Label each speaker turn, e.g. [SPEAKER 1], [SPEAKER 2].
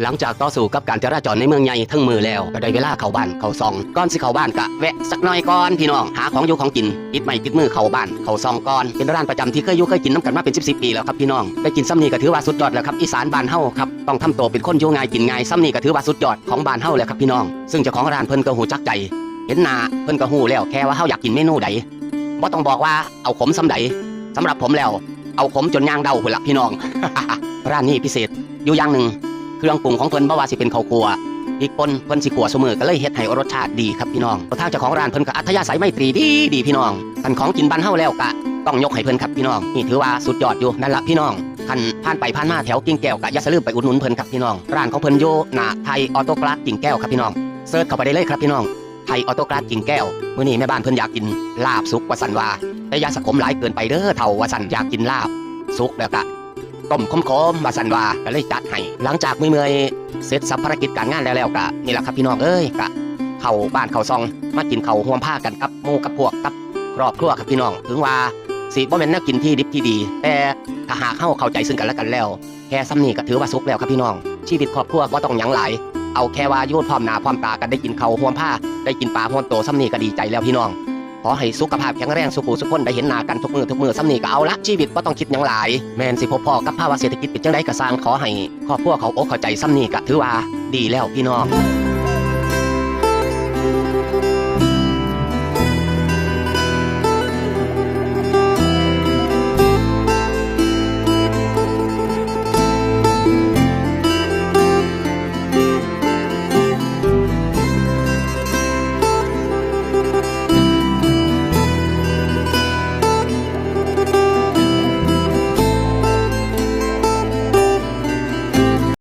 [SPEAKER 1] หลังจากต่อสู้กับการจราจรในเมืองใหญ่ทั้งมือแล้วก็ได้เวลาเข้าบ้านเข้าซองก่อนสิเข้าบ้านกะแวะสักหน่อยก่อนพี่น้องหาของอยู่ของกินติดไม้ติดมือเข้าบ้านเข้าซองก่อนเป็นร้านประจำที่เคยอยู่เคยกินน้ำกันมาเป็น10 ปีแล้วครับพี่น้องได้กินซ้ำนี่ก็ถือว่าสุดยอดแล้วครับอีสานบ้านเฮาครับต้องทำตัวเป็นคนอยู่ง่ายกินง่ายซ้ำนี่ก็ถือว่าสุดยอดของบ้านเฮาแล้วครับพี่น้องซึ่งเจ้าของร้านเพิ่นก็หูจักใจเห็นหน้าเพิ่นก็หูแล้วแค่ว่าเฮาอยากกินเมนูใดบ่ต้องบอกว่าเอาขมซ้ำใดสำหรับผมแล้วเอาขมจนย่างเดาพุ่นละพี่น้อง ร้านนี้พิเศษอยู่อย่างหนึ่งเครื่องปรุงของเพิ่นบ่ว่าสิเป็นข้าวคั่วพริกป่นเพิ่นสิขั่วเสมอก็เลยเฮ็ดให้รสชาติดีครับพี่น้องทางเจ้าของร้านเพิ่นก็อัธยาศัยไมตรีดีพี่น้องคันของกินบ้านเฮาแล้วก็ต้องยกให้เพิ่นครับพี่น้องนี่ถือว่าสุดยอดอยู่นั่นละพี่น้องคันผ่านไปผ่านมาแถวกิ่งแก้วก็อย่าลืมไปอุดหนุนเพิ่นครับพี่น้องร้านของเพิ่นอยู่หน้าไทยออโต้กราสกิ่งแก้วครับพี่น้องเสิร์ชเข้าไปได้เลยครับพี่น้องไทยออโต้กราสกิ่งแก้วมื้อนี้แม่บ้านเพิ่นอยากกินลาบสุกว่าซั่นว่าแต่อย่าสะขมหลายเกินไปเด้อเฒ่าว่าซั่นอยากกินลาบสุกแล้วก็ต้มคมๆมาสั่นว่าก็เลยจัดให้หลังจากเมื่อยเสร็จสับภารกิจการงานแล้วก็นี่แหละครับพี่น้องเอ้ยก็เข้าบ้านเข้าซองมากินข้าวห่วมผ้ากันกับหมู่กับพวกกับครอบครัวครับพี่น้องถึงว่าสิบ่แม่นแนวกินที่ดิบที่ดีแต่ถ้าหากเข้าใจซึ่งกันและกันแล้วแค่ซ้ำนี่ก็ถือว่าสุขแล้วครับพี่น้องชีวิตครอบครัวบ่ต้องหยังหลายเอาแค่ว่าอยู่พร้อมหน้าพร้อมตากันได้กินข้าวห่วมผ้าได้กินปลาห่วมโตซ้ำนี่ก็ดีใจแล้วพี่น้องขอให้สุขภาพแข็งแรงสุขุสุขคนได้เห็นหน้ากันทุกมือซ้ำนี่ก็เอาละชีวิตบ่ต้องคิดหยังหลายแม่นสิพบพ่อกับภาวะเศรษฐกิจเป็นจังไดก็สร้างขอให้ครอบครัวเขาอกเข้าใจซ้ำนี่ก็ถือว่าดีแล้วพี่น้อง